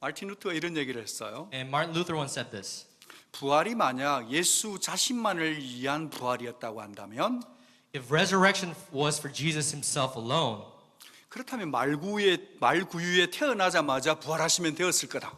마틴 루터가 이런 얘기를 했어요. And Martin Luther once said this. 부활이 만약 예수 자신만을 위한 부활이었다고 한다면 If resurrection was for Jesus himself alone, 그렇다면 말구유에 태어나자마자 부활하시면 되었을 거다.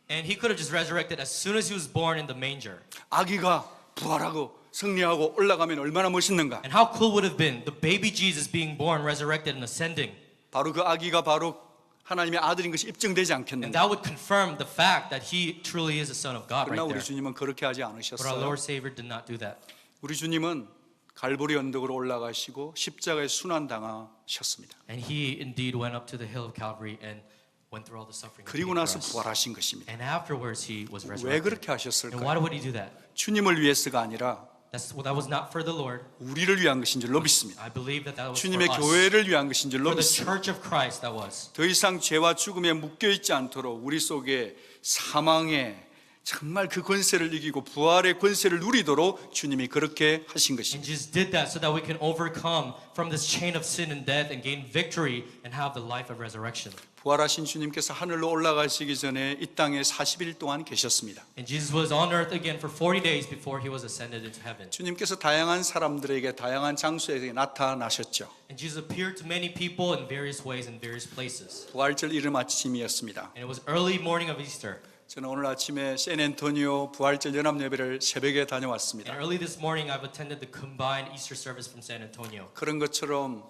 and he could have just resurrected as soon as he was born in the manger. 아기가 부활하고 승리하고 올라가면 얼마나 멋있는가. And how cool would have been the baby Jesus being born, resurrected, and ascending. 바로 그 아기가 바로 하나님의 아들인 것이 입증되지 And 않겠는가. that would confirm the fact that he truly is the Son of God 그러나 right 우리 there. 주님은 그렇게 하지 But our 않으셨어요. Lord Savior did not do that. 우리 주님은 갈보리 언덕으로 올라가시고 십자가에 순환당하셨습니다. And he indeed went up to the hill of Calvary and went through all the suffering. that he 그리고 did 나서 for us. 부활하신 것입니다. And afterwards he was 왜 resurrected. 그렇게 And 하셨을까요? why would he do that? 주님을 위해서가 아니라 That was not for the Lord. 우리를 위한 것인 줄로 믿습니다. I believe that was for 주님의 us. 교회를 위한 것인 줄로 For the 믿습니다. church of Christ that was. 더 이상 죄와 죽음에 묶여있지 않도록 우리 속에 사망의 정말 그 권세를 이기고 부활의 권세를 누리도록 주님이 그렇게 하신 And 것입니다. Jesus did that so that we can overcome from this chain of sin and death and gain victory and have the life of resurrection. 부활하신 주님께서 하늘로 올라가시기 전에 이 땅에 40일 동안 계셨습니다. And Jesus was on earth again for 40 days before he was ascended into heaven. 주님께서 다양한 사람들에게 다양한 장소에 나타나셨죠. And Jesus appeared to many people in various ways in various places. 부활절 이른 아침이었습니다. And it was early morning of Easter. 저는 오늘 아침에 샌앤토니오 부활절 연합예배를 새벽에 다녀왔습니다. And early this morning I've attended the combined Easter service from San Antonio. 그런 것처럼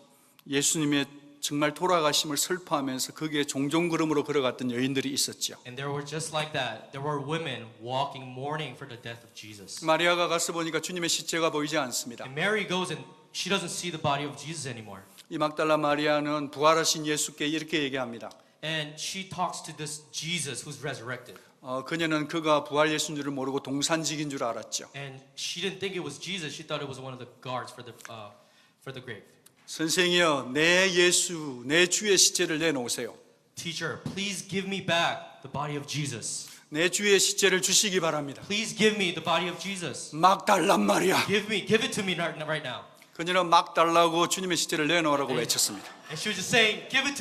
예수님의 정말 돌아가심을 슬퍼하면서 거기에 종종 걸음으로 걸어갔던 여인들이 있었죠. And there were just like that. There were women walking mourning for the death of Jesus. 마리아가 가서 보니까 주님의 시체가 보이지 않습니다. And Mary goes and she doesn't see the body of Jesus anymore. 이 막달라 마리아는 부활하신 예수께 이렇게 얘기합니다. And she talks to this Jesus who's resurrected. 그녀는 그가 부활 예수인 줄을 모르고 동산직인 줄 알았죠. And she didn't think it was Jesus. She thought it was one of the guards for the grave. 선생이여, 내 예수, 내 주의 시체를 내놓으세요. Teacher, please give me back the body of Jesus. 내 주의 시체를 주시기 바랍니다. Please give me the body of Jesus. 막 달란 말이야. Give it to me right now. 그녀는 막 달라고 주님의 시체를 내놓으라고 외쳤습니다. And she was just saying, give it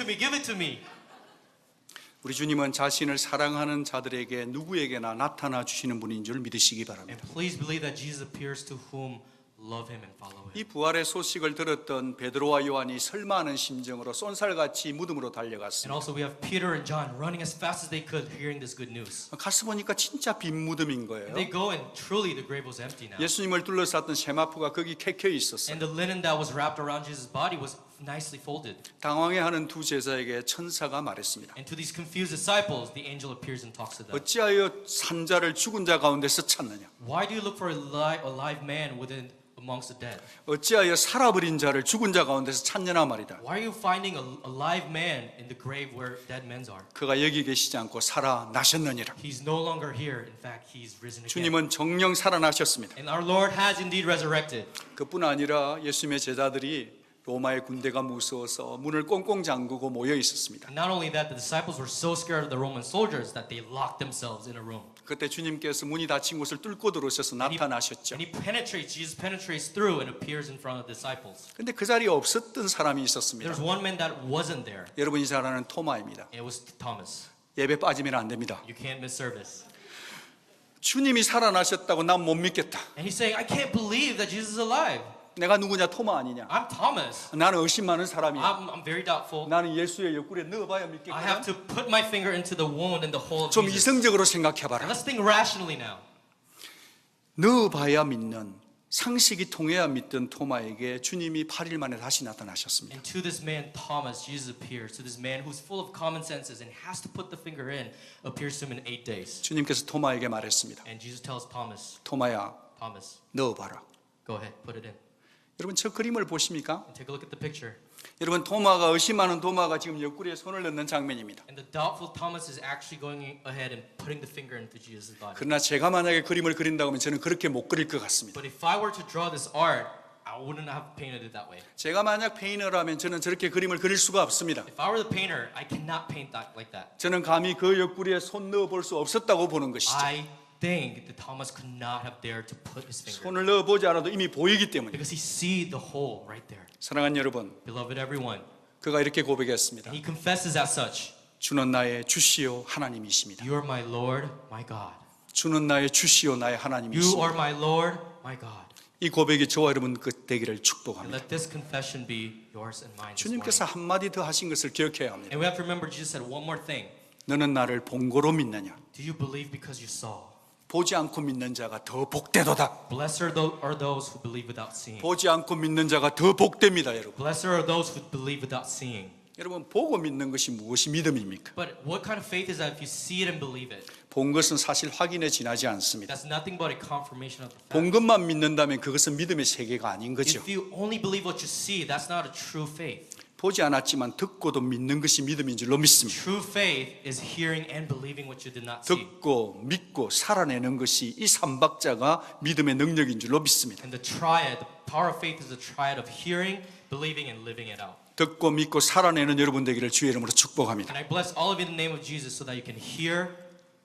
to me. 우리 주님은 자신을 사랑하는 자들에게 누구에게나 나타나 주시는 분인 줄 믿으시기 바랍니다. And please believe that Jesus appears to whom love him and follow him. 이 부활의 소식을 들었던 베드로와 요한이 설마하는 심정으로 쏜살같이 무덤으로 And 달려갔습니다. also we have Peter and John running as fast as they could hearing this good news. 가서 보니까 진짜 빈 무덤인 거예요. And they go and truly the grave was empty now. 예수님을 둘러쌌던 세마포가 거기 캐켜 있었어요. And the linen that was wrapped around Jesus' body was nicely folded. 당황해하는 두 제자에게 천사가 말했습니다. And to these confused disciples, the angel appears and talks to them. 어찌하여 산 자를 죽은 자 가운데서 찾느냐? Why do you look for a live man amongst the dead? 어찌하여 살아버린 자를 죽은 자 가운데서 찾느냐 말이다. Why are you finding a live man in the grave where dead men are? 그가 여기 계시지 않고 살아나셨느니라. He's no longer here. In fact, he's risen again. 주님은 정령 살아나셨습니다. And our Lord has indeed resurrected. 그뿐 아니라 예수님의 제자들이 로마의 군대가 무서워서 문을 꽁꽁 잠그고 모여 있었습니다. And not only that, the disciples were so scared of the Roman soldiers that they locked themselves in a room. 그때 주님께서 문이 닫힌 곳을 뚫고 들어오셔서 나타나셨죠. Jesus penetrates through and appears in front of the disciples. 근데 그 자리에 없었던 사람이 있었습니다. There's one man that wasn't there. 여러분이 잘 아는 토마입니다. It was Thomas. 예배 빠지면 안 됩니다. You can't miss service. 주님이 살아나셨다고 난 못 믿겠다. And he's saying, I can't believe that Jesus is alive. 내가 누구냐? 토마 아니냐? I'm Thomas. 나는 의심 많은 사람이야. I'm very doubtful. 나는 예수의 옆구리에 넣어봐야 I 믿겠구나. have to put my finger into the wound and the hole of 좀 Jesus. 이성적으로 생각해봐라. Let's think rationally now. 넣어봐야 믿는, 상식이 통해야 믿던 토마에게 주님이 8일 만에 다시 나타나셨습니다. And to this man Thomas, Jesus appears. To this man who's full of common senses and has to put the finger in, appears to him in 8 days. 주님께서 토마에게 말했습니다. And Jesus tells Thomas, 토마야, Thomas, 넣어봐라. go ahead, put it in. 여러분 저 그림을 보십니까? And take a look at the picture. 여러분 토마가 의심하는 토마가 지금 옆구리에 손을 넣는 장면입니다. And the doubtful Thomas is actually going ahead and putting the finger into Jesus' body. 그러나 제가 만약에 그림을 그린다고 하면 저는 그렇게 못 그릴 것 같습니다. But if I were to draw this art, I wouldn't have painted it that way. 제가 만약 페인터라면 저는 저렇게 그림을 그릴 수가 없습니다. If I were the painter, I cannot paint that like that. 저는 감히 그 옆구리에 손 넣어볼 수 없었다고 보는 것이죠. I think that Thomas could not have dared to put his finger 손을 넣어보지 않아도 이미 보이기 때문에. because he see the hole right there. 사랑하는 여러분, Beloved everyone, 그가 이렇게 고백했습니다. and he confesses as such. 주는 나의 주시요 하나님이십니다. You are my Lord, my God. 주는 나의 주시요 나의 You 하나님이십니다. are my Lord, my God. 이 고백이 저와 여러분 그 되기를 And 축복합니다. let this confession be yours and mine this 주님께서 morning. 한마디 더 하신 것을 기억해야 합니다. And we have to remember Jesus said one more thing. 너는 나를 본 거로 믿느냐? Do you believe because you saw? 보지 않고 믿는 자가 더 복되도다. Blessed are those who believe without seeing. 보지 않고 믿는 자가 더 복됩니다, 여러분. Blessed are those who believe without seeing. 여러분, 보고 믿는 것이 무엇이 믿음입니까? But what kind of faith is that if you see it and believe it? 본 것은 사실 확인에 지나지 않습니다. That's nothing but a confirmation of the 본 fact. 것만 믿는다면 그것은 믿음의 세계가 아닌 거죠. If you only believe what you see, that's not a true faith. 보지 않았지만 듣고도 믿는 것이 믿음인 줄로 믿습니다. True faith is hearing and believing what you did not see. 듣고 믿고 살아내는 것이 이 삼박자가 믿음의 능력인 줄로 믿습니다. And the triad, the power of faith is the triad of hearing, believing, and living it out. 듣고 믿고 살아내는 여러분 되기를 주의 이름으로 축복합니다. And I bless all of you in the name of Jesus so that you can hear,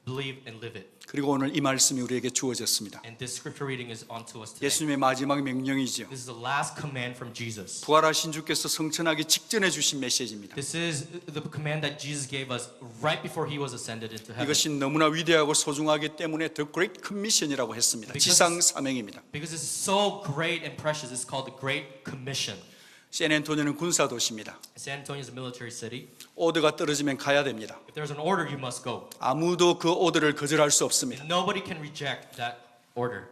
believe, and live it. 그리고 오늘 이 말씀이 우리에게 주어졌습니다. And this scripture reading is onto us today. 예수님의 마지막 명령이죠. This is the last command from Jesus. 부활하신 주께서 성천하기 직전에 주신 메시지입니다. This is the command that Jesus gave us right before he was ascended into heaven. 이것이 너무나 위대하고 소중하기 때문에 The Great Commission이라고 했습니다. 지상 사명입니다. Because it's so great and precious, it's called the Great Commission. 샌앤토니오는 군사 도시입니다. San Antonio is a military city. 오더가 떨어지면 가야 됩니다. If there's an order, you must go. 아무도 그 오더를 거절할 수 없습니다. Nobody can reject that order.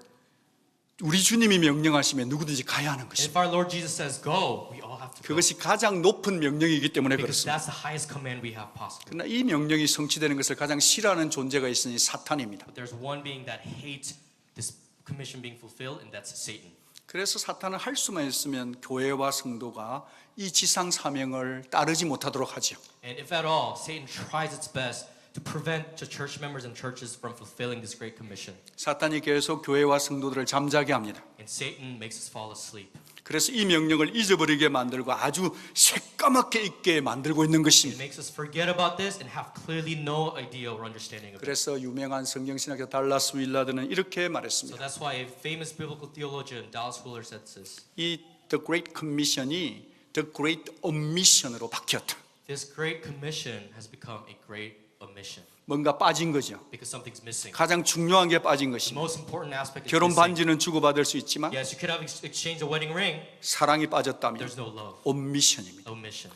우리 주님이 명령하시면 누구든지 가야 하는 And 것입니다. if our Lord Jesus says go, we all have to go. 그것이 가장 높은 명령이기 때문에 Because 그렇습니다. that's the highest command we have possible. 그러나 이 명령이 성취되는 것을 가장 싫어하는 존재가 있으니 사탄입니다. But there's one being that hates this commission being fulfilled, and that's Satan. 그래서 사탄은 할 수만 있으면 교회와 성도가 이 지상 사명을 따르지 못하도록 하죠. And if at all, Satan tries its best to prevent the church members and churches from fulfilling this great commission. 사탄이 계속 교회와 성도들을 잠자게 합니다. And Satan makes us fall asleep. 그래서 이 명령을 잊어버리게 만들고 아주 새까맣게 있게 만들고 있는 It 것입니다. makes us forget about this and have clearly no idea or understanding of it. 그래서 유명한 성경신학자 달라스 윌라드는 이렇게 So 말했습니다. that's why a famous biblical theologian, Dallas Willard, said this. 이 The Great Commission이 The Great Omission으로 바뀌었다. This great commission has become a great omission 뭔가 빠진 거죠. because something's missing. 가장 중요한 게 빠진 The 것입니다. most important aspect is 결혼 missing. 반지는 주고받을 수 있지만 Yes, you could have exchanged a wedding ring. 사랑이 빠졌다면 There's no love, 오미션입니다. omission.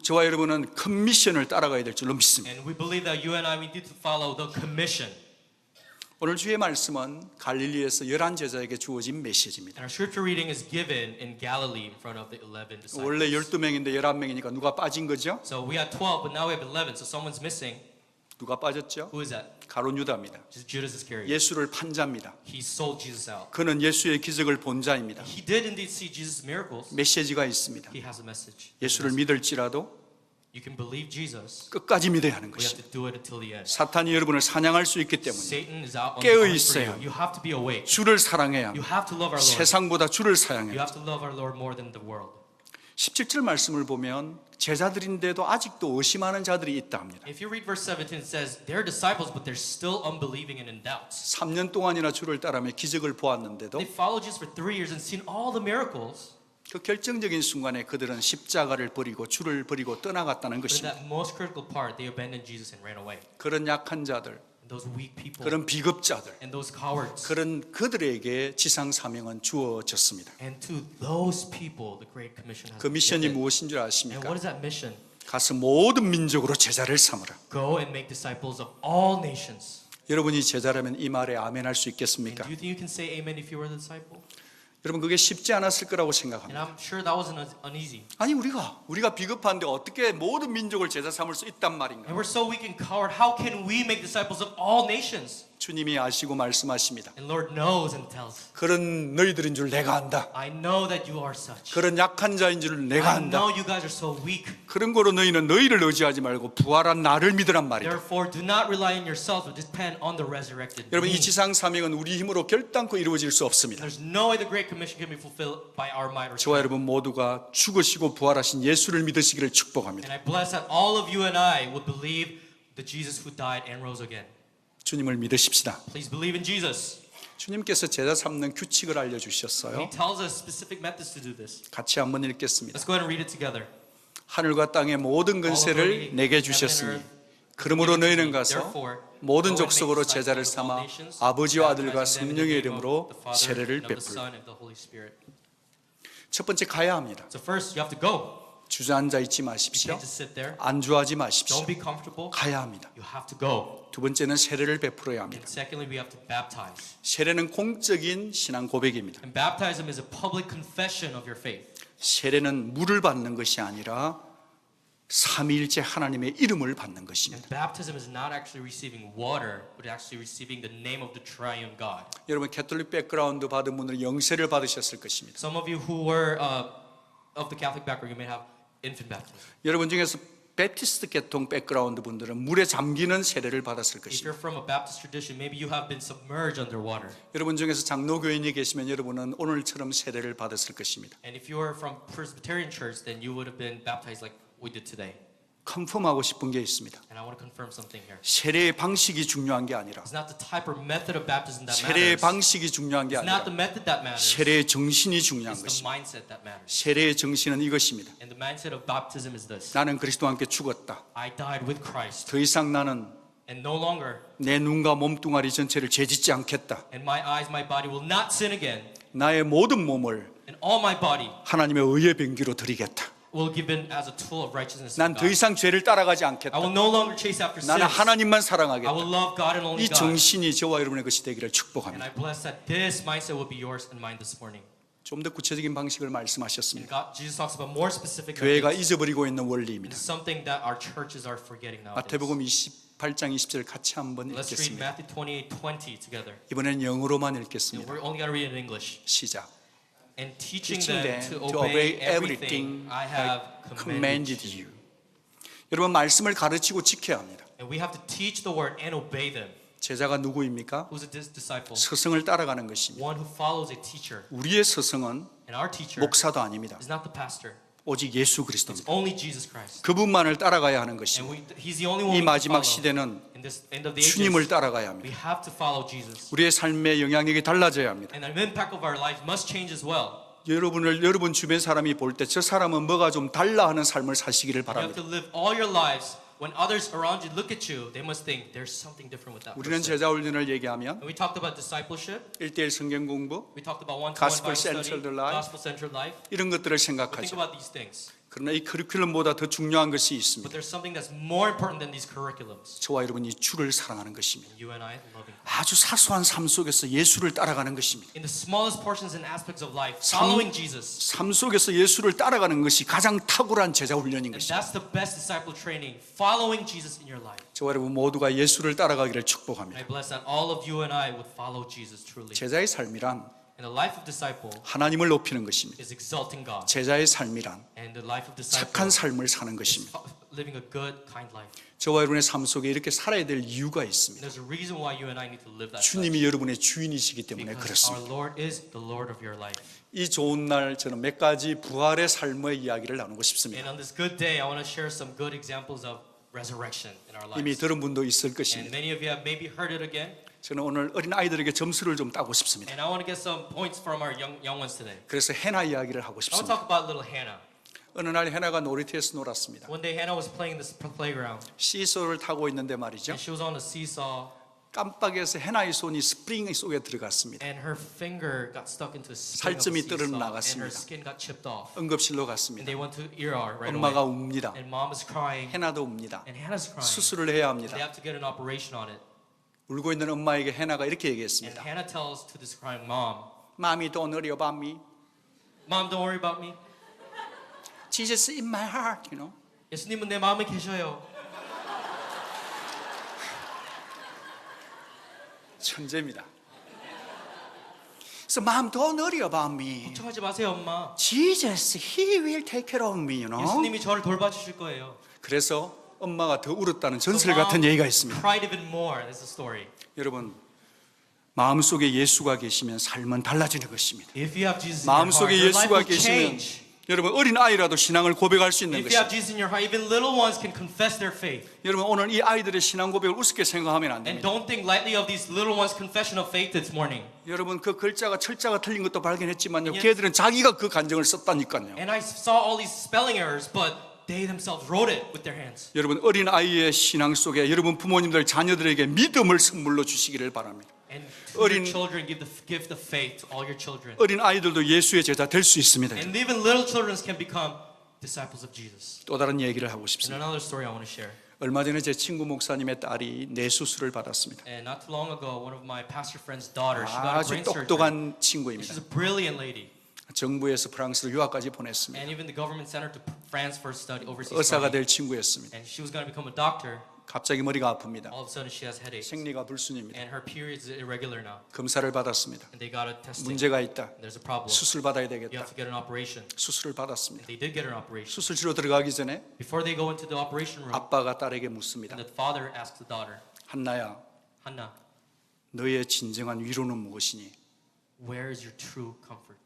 저와 여러분은 커미션을 따라가야 될 줄로 믿습니다. And we believe that you and I, we need to follow the commission. 오늘 주의 말씀은 갈릴리에서 11 제자에게 주어진 메시지입니다. And our scripture reading is given in Galilee in front of the 11 disciples. 원래 12명인데 11명이니까 누가 빠진 거죠? So we had 12, but now we have 11. So someone's missing. 누가 빠졌죠? Who is that? 가룟 유다입니다. Just Judas Iscariot. 예수를 판 자입니다. He sold Jesus out. 그는 예수의 기적을 본 자입니다. He did indeed see Jesus' miracles. 메시지가 있습니다. He has a message. 예수를 믿을지라도 You can believe Jesus. 끝까지 믿어야 하는 We have 것입니다. to do it until the end. 사탄이 여러분을 사냥할 수 있기 때문에 Satan is out on the 깨어 hunt for 있어야 you. You have to be awake. 주를 사랑해야 You 합니다. have to love our Lord. 세상보다 주를 You 사랑해야 합니다. have to love our Lord more than the world. 17절 말씀을 보면 제자들인데도 아직도 의심하는 자들이 있다 합니다. If you read verse 17, it says, they're disciples, but they're still unbelieving and in doubts. 3년 동안이나 주를 따르며 기적을 보았는데도 They followed Jesus for 3 years and seen all the miracles. 그 결정적인 순간에 그들은 십자가를 버리고 주를 버리고 떠나갔다는 But in 것입니다. that most critical part, they abandoned Jesus and ran away. 그런 약한 자들, And those weak people 그런 비겁자들, and those cowards. 그런 그들에게 지상 사명은 주어졌습니다. And to those people, the Great Commission has 그 been 미션이 given. 무엇인 줄 And 아십니까? what is that mission? 가서 모든 민족으로 제자를 삼으라. Go and make disciples of all nations. 여러분이 제자라면 이 말에 아멘할 수 And 있겠습니까? do you think you can say amen if you were the disciple? 여러분 그게 쉽지 않았을 거라고 And 생각합니다. I'm sure that wasn't uneasy. 아니 우리가 비겁한데 어떻게 모든 민족을 제자 삼을 수 있단 말인가? And we're so weak and coward. How can we make disciples of all nations? 주님이 아시고 말씀하십니다. And Lord knows and tells. 그런 너희들인 줄 내가 안다. I know that you are such. 그런 약한 자인 줄 내가 I 안다. know you guys are so weak. 그런 거로 너희는 너희를 의지하지 말고 부활한 나를 믿으란 말이다. Therefore, do not rely on yourselves, but depend on the resurrected 여러분 me. 이 지상 사명은 우리 힘으로 결단코 이루어질 수 없습니다. There's no way the Great Commission can be fulfilled by our might or 저와 strength. 여러분 모두가 죽으시고 부활하신 예수를 믿으시기를 축복합니다. And I bless that all of you and I would believe the Jesus who died and rose again. 주님을 믿으십시다. Please believe in Jesus. 주님께서 제자 삼는 규칙을 He 알려주셨어요. tells us specific methods to do this. 같이 한번 읽겠습니다. Let's go ahead and read it together. 하늘과 땅의 모든 All 근세를 authority, 내게 heaven and 주셨으니 earth 그러므로 given to 너희는 me. 가서 Therefore, 모든 go and make 족속으로 disciples 제자를 of all 삼아 nations, 아버지와 아들과 baptizing them in the 성령의 name of 이름으로 the Father, 세례를 and of the 베풀. Son, and of the Holy Spirit. 첫 번째 가야 합니다. So first, you have to go. 주저앉아 있지 You 마십시오. can't just sit there. 안주하지 마십시오. Don't be comfortable. 가야 합니다. You have to go. 두 번째는 세례를 베풀어야 합니다. And secondly, we have to baptize. 세례는 공적인 신앙 고백입니다. And baptism is a public confession of your faith. 세례는 물을 받는 것이 아니라 삼위일체 하나님의 이름을 받는 것입니다. And baptism is not actually receiving water, but actually receiving the name of the triune God. 여러분 캐톨릭 백그라운드 받은 분들은 영세를 받으셨을 것입니다. Some of you who were of the Catholic background, you may have infant baptism. 여러분 중에서 베프티스트 계통 백그라운드 분들은 물에 잠기는 세례를 받았을 If 것입니다. you're from a Baptist tradition, maybe you have been submerged underwater. 여러분 중에서 장로교인이 계시면 여러분은 오늘처럼 세례를 받았을 것입니다. And if you are from Presbyterian church, then you would have been baptized like we did today. 컨펌하고 싶은 게 있습니다. And I want to confirm something here. 세례의 방식이 중요한 게 아니라 It's not the type or method of baptism that 세례의 matters. 방식이 중요한 게 It's not 아니라 the method that matters. 세례의 정신이 중요한 It's the 것입니다. mindset that matters. 세례의 정신은 이것입니다. And the mindset of baptism is this. 나는 그리스도와 함께 죽었다. I died with Christ. 더 이상 나는 And no longer, 내 눈과 몸뚱아리 전체를 죄짓지 않겠다. and my eyes, my body will not sin again. 나의 모든 몸을 And all my body 하나님의 의의 병기로 드리겠다. will give in as a tool of righteousness. 난 더 이상 죄를 따라가지 I 않겠다. will no longer chase after 나는 sins. 하나님만 I 사랑하겠다. will love God and only 이 God. 정신이 저와 여러분의 것이 되기를 And 축복합니다. I bless that this mindset will be yours and mine this morning. 좀 더 구체적인 방식을 And 말씀하셨습니다. God, Jesus talks about more specific 교회가 methods. 잊어버리고 있는 원리입니다. It's something that our churches are forgetting nowadays. 마태복음 28장 20절 같이 한번 Let's read 읽겠습니다. Matthew 28:20 together. 이번엔 영어로만 And 읽겠습니다. we're only going to read it in English. 시작. And teaching Teaching them them to obey everything I have commanded you. you. 여러분 말씀을 가르치고 지켜야 합니다. And we have to teach the word and obey them. 제자가 누구입니까? Who's a disciple? 스승을 따라가는 것입니다. One who follows a teacher. 우리의 스승은 And our teacher 목사도 아닙니다. is not the pastor. 오직 예수 It's 그리스도입니다. only Jesus Christ. 그분만을 따라가야 하는 And 것입니다. he's the only one 이 we can 마지막 follow. 시대는 In this end of the 주님을 ages, 따라가야 we 합니다. have to follow Jesus. 우리의 삶의 영향력이 달라져야 합니다. And the impact of our life must change as well. 여러분 주변 사람이 볼 때 저 사람은 뭐가 좀 달라 하는 삶을 사시기를 You have 바랍니다. to live all your lives. When others around you look at you, they must think there's something different with that 우리는 person. 제자 훈련을 얘기하면 And we talked about discipleship. 1대1 성경 공부 We talked about one-to-one Gospel Bible study, centered life. gospel-centered life. 이런 것들을 But think 생각하죠. about these things. 그러나 이 커리큘럼보다 더 중요한 것이 But 있습니다. there's something that's more important than these curriculums. 저와 여러분이 주를 사랑하는 것입니다. You and I loving. 아주 사소한 삶 속에서 예수를 따라가는 것입니다. In the smallest portions and aspects of life, following Jesus. 삶 속에서 예수를 따라가는 것이 가장 탁월한 제자 훈련인 And 것입니다. that's the best disciple training, following Jesus in your life. 저와 여러분 모두가 예수를 따라가기를 And 축복합니다. I bless that all of you and I would follow Jesus truly. 제자의 삶이란 And the life of disciple 하나님을 높이는 것입니다. is exalting God. 제자의 삶이란 And the life of 착한 disciple 삶을 사는 is 것입니다. living a good, kind life. 저와 여러분의 삶 속에 이렇게 살아야 될 이유가 And 있습니다. there's a reason why you and I need to live that life. 주님이 여러분의 주인이시기 때문에 Because our 그렇습니다. Lord is the Lord of your life. 이 좋은 날 저는 몇 가지 부활의 삶의 이야기를 나누고 And 싶습니다. on this good day, I want to share some good examples of resurrection in our 이미 lives. 들은 분도 있을 And 것입니다. many of you have maybe heard it again. 저는 오늘 어린 아이들에게 점수를 좀 따고 싶습니다. And I want to get some points from our young ones today. 그래서 해나 이야기를 하고 I want to 싶습니다. talk about little Hannah. 어느 날 해나가 놀이터에서 놀았습니다. One day Hannah was playing this playground. 시소를 타고 있는데 말이죠. And she was on a seesaw. 깜빡해서 해나의 손이 스프링 속에 들어갔습니다. And her finger got stuck into the skin of the 살점이 seesaw. 떨어져 And her 나갔습니다. skin got chipped off. 응급실로 And 갔습니다. they went to ER right 엄마가 away. 웁니다. And mom is crying. 해나도 웁니다. And Hannah's crying. 수술을 해야 They 합니다. have to get an operation on it. 울고 있는 엄마에게 해나가 이렇게 And 얘기했습니다. Hannah tells to this crying mom, Mommy, don't worry about me. Mom, don't worry about me. Jesus in my heart, you know. 예수님은 내 마음에 계셔요. 천재입니다. So, Mom, don't worry about me. 걱정하지 마세요, 엄마. Jesus, He will take care of me, you know. 예수님이 저를 돌봐주실 거예요. 그래서 엄마가 더 울었다는 전설 So 같은 mom 얘기가 있습니다. cried even more. That's the story. 여러분, 마음속에 예수가 계시면 삶은 달라지는 것입니다. If you have Jesus in your heart, 마음속에 your life 예수가 will 계시면 change. 여러분 어린 아이라도 신앙을 고백할 수 있는 If you have 것입니다. Jesus in your heart, even little ones can confess their faith. 여러분 오늘 이 아이들의 신앙 고백을 우습게 생각하면 안 And 됩니다. don't think lightly of these little ones' confession of faith this morning. 여러분 그 글자가 철자가 틀린 것도 발견했지만요. Yes. 걔들은 자기가 그 간증을 썼다니까요. And I saw all these spelling errors, but they themselves wrote it with their hands. 여러분 어린 아이의 신앙 속에 여러분 부모님들 자녀들에게 믿음을 선물로 주시기를 바랍니다. And to your 어린- children, give the faith to all your children. 어린 아이들도 예수의 제자 될 수 있습니다. And even little children can become disciples of Jesus. 또 다른 얘기를 하고 And 싶습니다. another story I want to share. 얼마 전에 제 친구 목사님의 딸이 뇌 수술을 받았습니다. And not too long ago, one of my pastor friend's daughters, she got a 아주 brain surgery. 똑똑한 And 친구입니다. she's a brilliant lady. 정부에서 프랑스로 유학까지 보냈습니다. And even the government sent her to France for study, overseas 의사가 study. 될 친구였습니다. And she was going to become a doctor. 갑자기 머리가 아픕니다. All of a sudden, she has headaches. 생리가 불순입니다. And her period is irregular now. 검사를 받았습니다. And they got a testing. 문제가 있다. And there's a problem. 수술 받아야 You 되겠다. have to get an operation. 수술을 받았습니다. They did get an operation. 수술실로 들어가기 전에 Before they go into the operation room, 아빠가 딸에게 묻습니다. the father asks the daughter, 한나야, Hannah, 너의 진정한 위로는 무엇이니? where is your true comfort?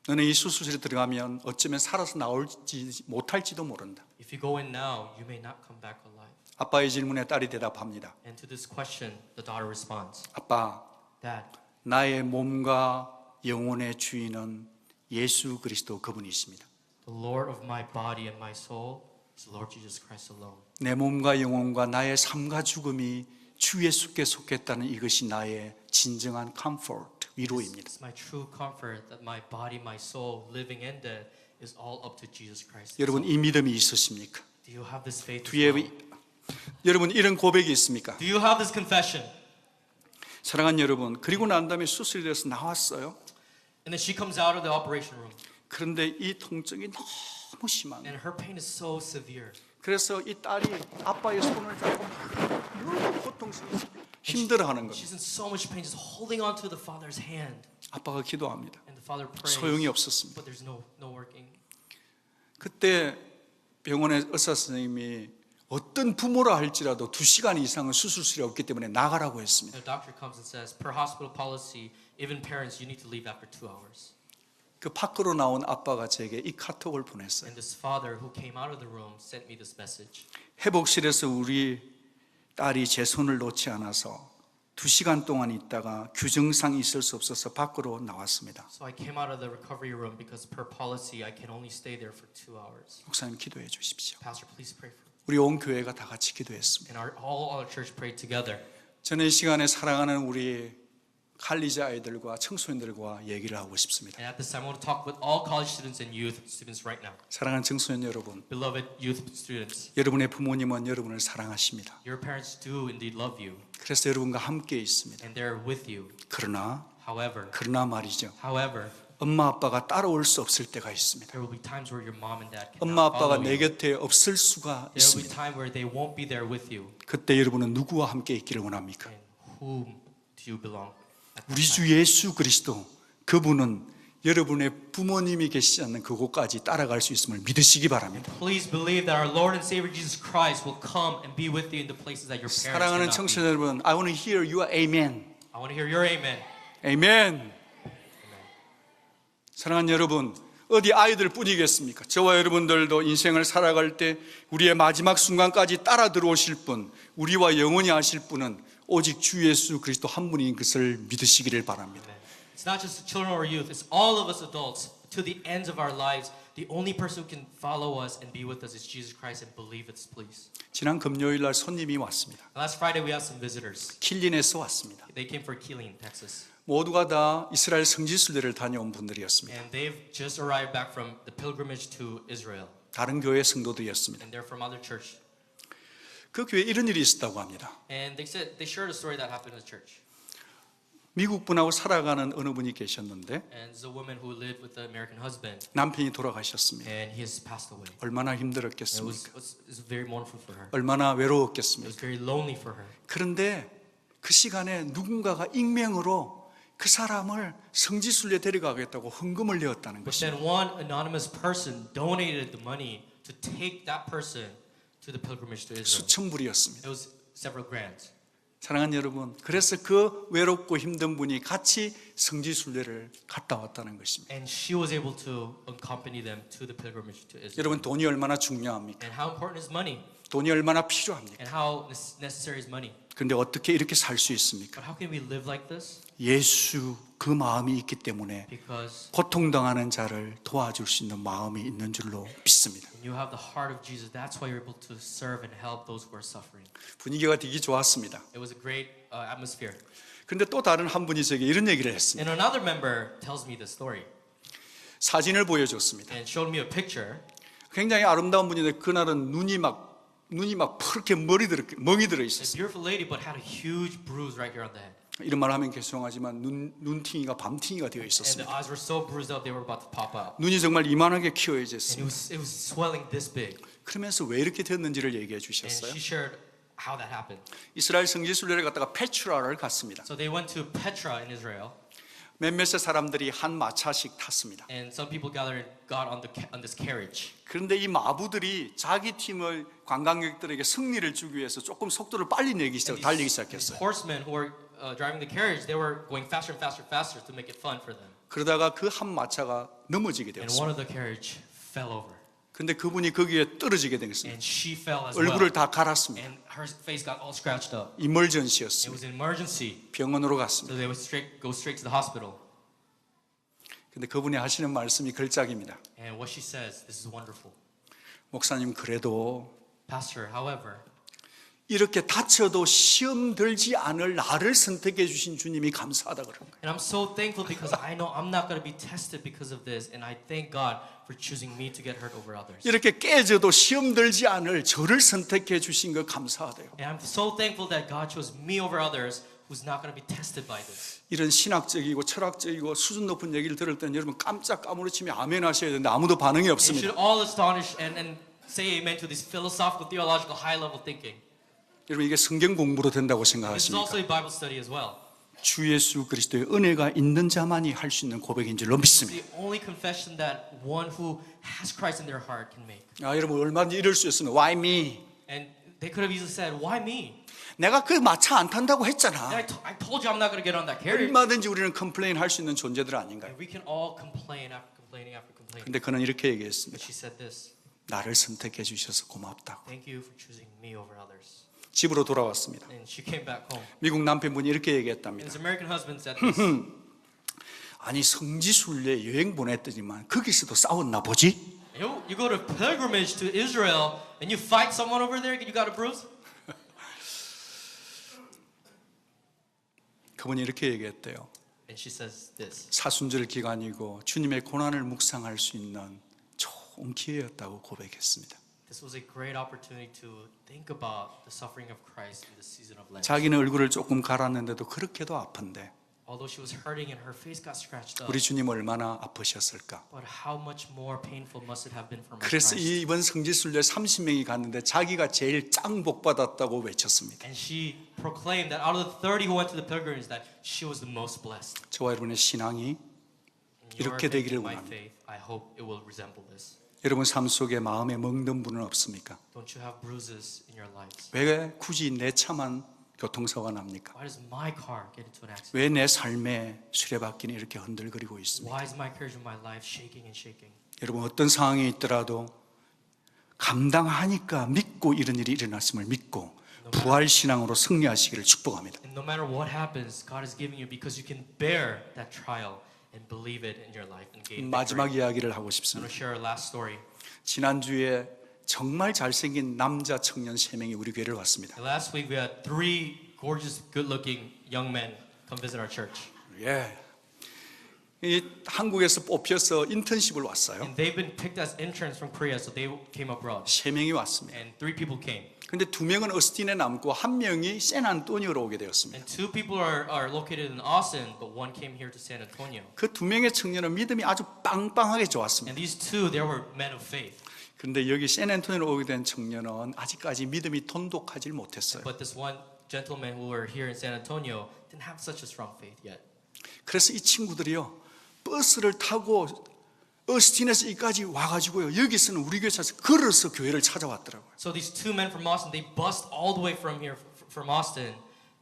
너는 이 수술실에 들어가면 어쩌면 살아서 나올지 못할지도 모른다. If you go in now, you may not come back alive. 아빠의 질문에 딸이 대답합니다. And to this question, the daughter responds, 아빠, Dad, 나의 몸과 영혼의 주인은 예수 그리스도 그분이십니다. the Lord of my body and my soul is Lord Jesus Christ alone. 내 몸과 영혼과 나의 삶과 죽음이 주 예수께 속했다는 이것이 나의 진정한 comfort, 위로입니다. It's my true comfort that my body, my soul, living and dead is all up to Jesus Christ. 여러분 이 믿음이 있으십니까? Do you have this faith? as 뒤에 well? 여러분 이런 고백이 있습니까? Do you have this confession? 사랑하는 여러분, 그리고 난 다음에 수술이 돼서 나왔어요. And then she comes out of the operation room, 그런데 이 통증이 너무 심한 and her pain is so severe. 그래서 이 딸이 아빠의 손을 잡고 너무 고통스럽고 힘들어하는 겁니다. She's in so much pain, just holding on to the father's hand. 아빠가 기도합니다. And the father prays, 소용이 없었습니다. but there's no working. 그때 병원의 의사 선생님이 어떤 부모라 할지라도 2시간 이상은 수술실이 없기 때문에 나가라고 했습니다. The doctor comes and says, per hospital policy, even parents, you need to leave after 2 hours. 그 밖으로 나온 아빠가 제게 이 카톡을 보냈어요. And this father who came out of the room sent me this message. 회복실에서 우리 딸이 제 손을 놓지 않아서 2시간 동안 있다가 규정상 있을 수 없어서 밖으로 나왔습니다. So I came out of the recovery room because per policy, I can only stay there for 2 hours. 목사님 기도해 주십시오. Pastor, please pray for me. 우리 온 교회가 다 같이 기도했습니다. And all our church prayed together. 저는 이 시간에 사랑하는 우리 칼리지 아이들과 청소년들과 얘기를 하고 싶습니다. And at this time, I want to talk with all college students and youth students right now. 사랑하는 청소년 여러분, Beloved youth students, 여러분의 부모님은 여러분을 사랑하십니다. your parents do indeed love you, 그래서 여러분과 함께 있습니다. and they're with you. 그러나 However, 말이죠. however, 엄마 아빠가 따라올 수 없을 때가 있습니다. there will be times where your mom and dad 엄마 cannot 아빠가 follow 내 you. 곁에 없을 수가 There will be 있습니다. time where they won't be there with you. 그때 여러분은 누구와 함께 있기를 원합니까? And whom do you belong? at that 우리 time? 주 예수 그리스도 그분은 여러분의 부모님이 계시지 않는 그곳까지 따라갈 수 있음을 믿으시기 바랍니다. Please believe that our Lord and Savior Jesus Christ will come and be with you in the places that your parents 사랑하는 cannot be. 청소년 여러분, I want to hear your amen. I want to hear your amen. 아멘. 사랑하는 여러분, 어디 아이들 뿐이겠습니까? 저와 여러분들도 인생을 살아갈 때 우리의 마지막 순간까지 따라 들어오실 분, 우리와 영원히 하실 분은 오직 주 예수 그리스도 한 분인 것을 믿으시기를 바랍니다. It's not just the children or youth, it's all of us adults to the ends of our lives. The only person who can follow us and be with us is Jesus Christ, and believe it, please. 지난 금요일 날 손님이 왔습니다. Last Friday we had some visitors. 킬린에서 왔습니다. They came for Killeen, Texas. 모두가 다 이스라엘 성지순례를 다녀온 분들이었습니다. And they've just arrived back from the pilgrimage to Israel. 다른 교회 성도들이었습니다. And they're from other church. 그 교회에 이런 일이 있었다고 합니다. And they shared a story that happened in the church. 미국 분하고 살아가는 어느 분이 계셨는데 And it's a woman who lived with the American husband. 남편이 돌아가셨습니다. And he has passed away. 얼마나 And 힘들었겠습니까? it was very mournful for her. 얼마나 It was 외로웠겠습니까? very lonely for her. 그런데 그 시간에 누군가가 익명으로 그 사람을 성지순례 데려가겠다고 헌금을 내었다는 But 것입니다. then one anonymous person donated the money to take that person to the pilgrimage to Israel. 수천 불이었습니다. It was several grand. 사랑하는 여러분, 그래서 그 외롭고 힘든 분이 같이 성지순례를 갔다 왔다는 것입니다. And she was able to accompany them to the pilgrimage to Israel. 여러분, 돈이 얼마나 중요합니까? And how important is money? 돈이 얼마나 필요합니까? And how necessary is money. 그런데 어떻게 이렇게 살 수 있습니까? But how can we live like this? 예수 그 마음이 있기 때문에 Because 고통당하는 자를 도와줄 수 있는 마음이 있는 줄로 믿습니다. when you have the heart of Jesus, that's why you're able to serve and help those who are suffering. 분위기가 되게 좋았습니다. It was a great atmosphere. 근데 또 다른 한 분이 제게 이런 얘기를 했습니다. And another member tells me this story 사진을 보여줬습니다. and showed me a picture. 굉장히 아름다운 분인데 그날은 눈이 막 푸르게 멍이 들어 A 있었어요. beautiful lady, but had a huge bruise right here on the head. 이런 말 하면 죄송하지만 눈팅이가 밤팅이가 되어 And the 있었습니다. eyes were so bruised up, they were about to pop out. 눈이 정말 이만하게 And 키워졌습니다. it was swelling this big. 그러면서 왜 이렇게 됐는지를 얘기해 And 주셨어요. she shared how that happened. 이스라엘 성지순례를 갔다가 페트라를 갔습니다. So they went to Petra in Israel, 몇몇의 사람들이 한 마차씩 탔습니다. and some people gathered and got on this carriage. 그런데 이 마부들이 자기 팀을 관광객들에게 승리를 주기 위해서 조금 속도를 빨리 내기 시작, 달리기 These 시작했어요. horsemen who were driving the carriage, they were going faster and faster and faster to make it fun for them. 그러다가 그 한 마차가 넘어지게 And 되었습니다. one of the carriage fell over, 근데 그분이 거기에 떨어지게 되었습니다. and she fell as well. 얼굴을 다 갈았습니다. And her face got all scratched up. It 이멀전시였습니다. was an emergency, 병원으로 so 갔습니다. they would go straight to the hospital. 근데 그분이 하시는 말씀이 걸작입니다. And what she says, this is wonderful. 목사님, 그래도 Pastor, however, 이렇게 다쳐도 시험 들지 않을 나를 선택해 주신 주님이 감사하다 그런 거예요. and I'm so thankful because I know I'm not going to be tested because of this, and I thank God for choosing me to get hurt over others. 이렇게 깨져도 시험 들지 않을 저를 선택해 주신 거 감사하대요. And I'm so thankful that God chose me over others who's not going to be tested by this. 이런 신학적이고 철학적이고 수준 높은 얘기를 들을 때는 여러분 깜짝 까무러치며 아멘 하셔야 되는데 아무도 반응이 You 없습니다. should all astonish and say amen to this philosophical, theological, high-level thinking. 여러분 이게 성경 공부로 된다고 This is also 생각하십니까? a Bible study as well. 주 예수 그리스도의 은혜가 있는 자만이 할 수 있는 고백인 줄로 It's 믿습니다. the only confession that one who has Christ in their heart can make. 아, 여러분 얼마든지 이럴 수 있으면 Why me? And they could have easily said, why me? 내가 그 마차 안 탄다고 And 했잖아. I told you I'm not going to get on that carriage. 얼마든지 우리는 컴플레인 할 수 있는 존재들 아닌가요? And we can all complain after complaining after complaining. 근데 그는 이렇게 But 얘기했습니다. she said this, 나를 선택해 주셔서 고맙다고. thank you for choosing me over others. 집으로 돌아왔습니다. And she came back home. 미국 남편분이 이렇게 And 얘기했답니다. this American husband said this, 아니 성지순례 여행 보냈더니만 거기서도 싸웠나 보지? you go to pilgrimage to Israel and you fight someone over there, you got a bruise? 그분이 이렇게 얘기했대요. And she says this, 사순절 기간이고 주님의 고난을 묵상할 수 있는 좋은 기회였다고 고백했습니다. this was a great opportunity to think about the suffering of Christ in the season of Lent. 자기는 얼굴을 조금 갈았는데도 그렇게도 아픈데 Although she was hurting and her face got scratched up, 우리 주님 얼마나 아프셨을까? but how much more painful must it have been for my 그래서 Christ? 이번 성지순례 30명이 갔는데 자기가 제일 짱 복받았다고 외쳤습니다. And she proclaimed that out of the 30 who went to the pilgrimage, that she was the most blessed. 저와 여러분의 신앙이 And your 이렇게 faith 되기를 and my 원합니다. faith, I hope it will resemble this. 여러분 삶 속에 마음에 먹는 분은 없습니까? Don't you have bruises in your lives? 왜 굳이 내 차만 교통사고가 납니까? Why does my car get into an accident? 왜 내 삶의 수레바퀴는 이렇게 흔들거리고 있습니까? Why is my carriage in my life shaking and shaking? 여러분 어떤 상황이 있더라도 감당하니까 믿고 이런 일이 일어났음을 믿고 부활 신앙으로 승리하시기를 축복합니다. And no matter what happens, God is giving you because you can bear that trial and believe it in your life and gain victory. 마지막 이야기를 하고 I'm going 싶습니다. to share our last story. 지난주에 정말 잘생긴 남자 청년 3명이 우리 교회를 왔습니다. Last week we had 3 gorgeous, good-looking young men come visit our church. 예. 이 한국에서 뽑혀서 인턴십을 왔어요. And they've been picked as interns from Korea, so they came abroad. 3명이 왔습니다. And 3 people came. 근데 2명은 어스틴에 남고 1명이 샌안토니오로 오게 되었습니다. And 2 people are located in Austin, but 1 came here to San Antonio. 그 2명의 청년은 믿음이 아주 빵빵하게 좋았습니다. And these 2, they were men of faith. 그런데 여기 샌안토니오로 오게 된 청년은 아직까지 믿음이 돈독하지 못했어요. But this one gentleman who were here in San Antonio didn't have such a strong faith yet. 그래서 이 친구들이요 버스를 타고 어스틴에서 여기까지 와가지고요 여기서는 우리 교회 찾아서 걸어서 교회를 찾아왔더라고요. So these 2 men from Austin, they bussed all the way from here, from Austin,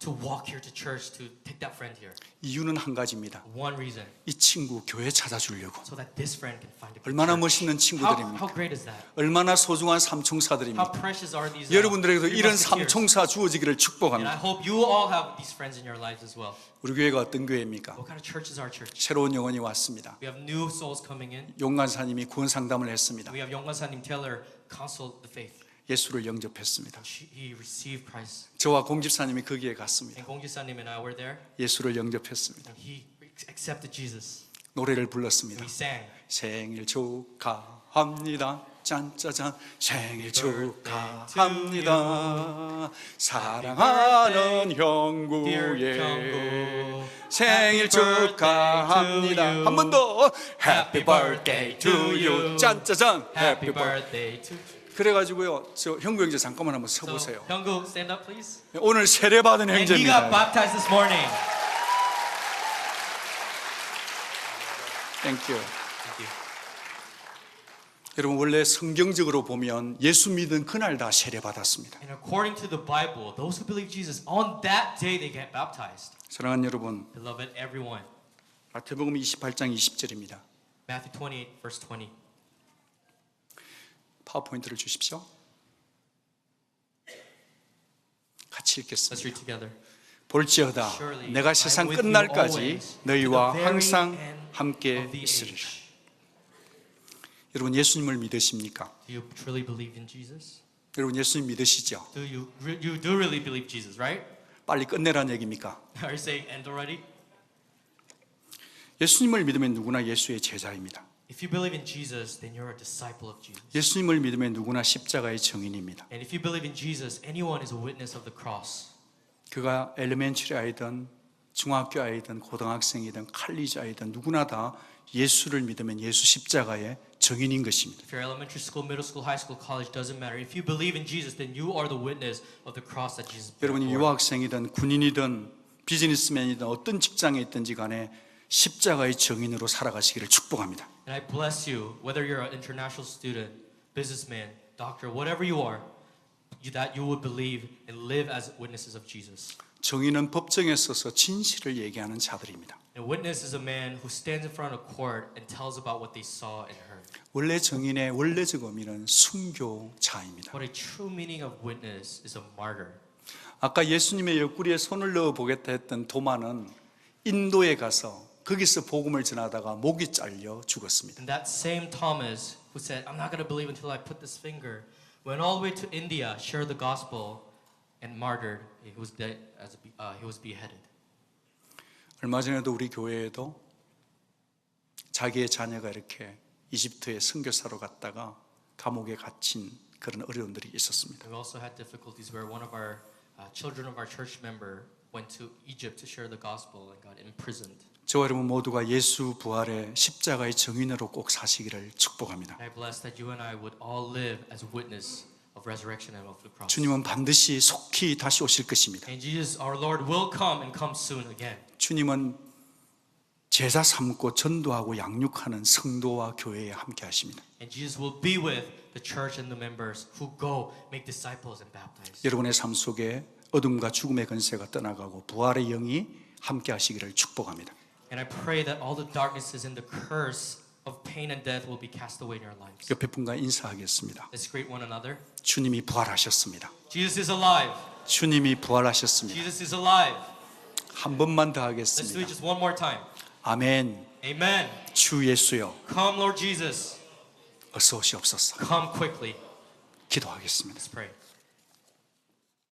to walk here to church to take that friend here? 이유는 한 가지입니다. One reason, 이 친구 교회 찾아주려고. so that this friend can find a good 얼마나 church. 멋있는 How 친구들입니까? great is that? 얼마나 소중한 How 삼총사들입니까? precious are these 여러분들에게도 three 이런 musketeers? 삼총사 주어지기를 And I 축복합니다. hope you all have these friends in your lives as well. 우리 교회가 어떤 교회입니까? What kind of church is our church? 새로운 영혼이 왔습니다. We have new souls coming in. 용관사님이 구원 상담을 했습니다. We have Yongwan-sa님 Taylor counsel the faith. 예수를 영접했습니다. He received Christ. 저와 공집사님이 거기에 갔습니다. And Gongji-sa님 and I were there. 예수를 영접했습니다. And he accepted Jesus. 노래를 불렀습니다. We sang. 생일 축하합니다. 짠짜잔 생일 축하합니다. 사랑하는 형구의 생일 축하합니다. 한 번 더 Happy birthday to you. 짠짜잔 Happy birthday to you. 그래가지고요, 저 형구 형제 잠깐만 한번 So, 서보세요. Hyunggu, stand up, please. 오늘 세례받은 And he got 형제입니다. baptized this morning. Thank you. Thank you. 여러분 원래 성경적으로 보면 예수 믿은 그날 다 세례받았습니다. And according to the Bible, those who believe Jesus, on that day they get baptized. 사랑하는 여러분, Beloved, everyone. 마태복음 28장 20절입니다. Matthew 28, verse 20. 파워포인트를 주십시오. 같이 Let's 읽겠습니다. read together. 볼지어다 Surely, 내가 세상 I am with you 끝날까지 always, 너희와 to the very 항상 end 함께 of the 있으리라. age. 여러분 예수님을 믿으십니까? Do you truly believe in Jesus? 여러분 예수님 믿으시죠? You do really believe Jesus, right? 빨리 끝내라는 얘기입니까? Are you saying end already? 예수님을 믿으면 누구나 예수의 제자입니다. If you believe in Jesus, then you're a disciple of Jesus. 예수님을 믿으면 누구나 십자가의 증인입니다. And if you believe in Jesus, anyone is a witness of the cross. 그가 엘레멘터리 아이든 중학교 아이든 고등학생이든 칼리지 아이든 누구나 다 예수를 믿으면 예수 십자가의 증인인 것입니다. If you're elementary school, middle school, high school, college, doesn't matter. If you believe in Jesus, then you are the witness of the cross that Jesus bore. 여러분이 유학생이든 군인이든 비즈니스맨이든 어떤 직장에 있든지 간에 십자가의 증인으로 살아가시기를 축복합니다. And I bless you, whether you're an international student, businessman, doctor, whatever you are, that you would believe and live as witnesses of Jesus. 증인은 법정에 서서 진실을 얘기하는 자들입니다. A witness is a man who stands in front of court and tells about what they saw and heard. 원래 증인의 원래적 의미는 순교자입니다. What a true meaning of witness is a martyr. 아까 예수님의 옆구리에 손을 넣어 보겠다 했던 도마는 인도에 가서 거기서 복음을 전하다가 목이 잘려 죽었습니다. And that same Thomas who said, I'm not going to believe until I put this finger, went all the way to India, shared the gospel, and martyred. He was dead he was beheaded. 얼마 전에도 우리 교회에도 자기의 자녀가 이렇게 이집트에 선교사로 갔다가 감옥에 갇힌 그런 어려움들이 있었습니다. We also had difficulties where one of our children of our church member went to Egypt to share the gospel and got imprisoned. 저와 여러분 모두가 예수 부활의 십자가의 증인으로 꼭 사시기를 축복합니다. I bless that you and I would all live as witness of resurrection and of the cross. 주님은 반드시 속히 다시 오실 것입니다. And Jesus, our Lord, will come and come soon again. 주님은 제자 삼고 전도하고 양육하는 성도와 교회에 함께 하십니다. And Jesus will be with the church and the members who go make disciples and baptize. 여러분의 삶 속에 어둠과 죽음의 권세가 떠나가고 부활의 영이 함께 하시기를 축복합니다. And I pray that all the darknesses and the curse of pain and death will be cast away in your lives. 옆에 분과 인사하겠습니다. Let's greet one another. 주님이 부활하셨습니다. Jesus is alive. 주님이 부활하셨습니다. Jesus is alive. 한 번만 더 Let's do it 하겠습니다. just one more time. 아멘. Amen. 주 예수여 Come, Lord Jesus. 어서 오시옵소서. Come quickly. 기도하겠습니다. Let's pray.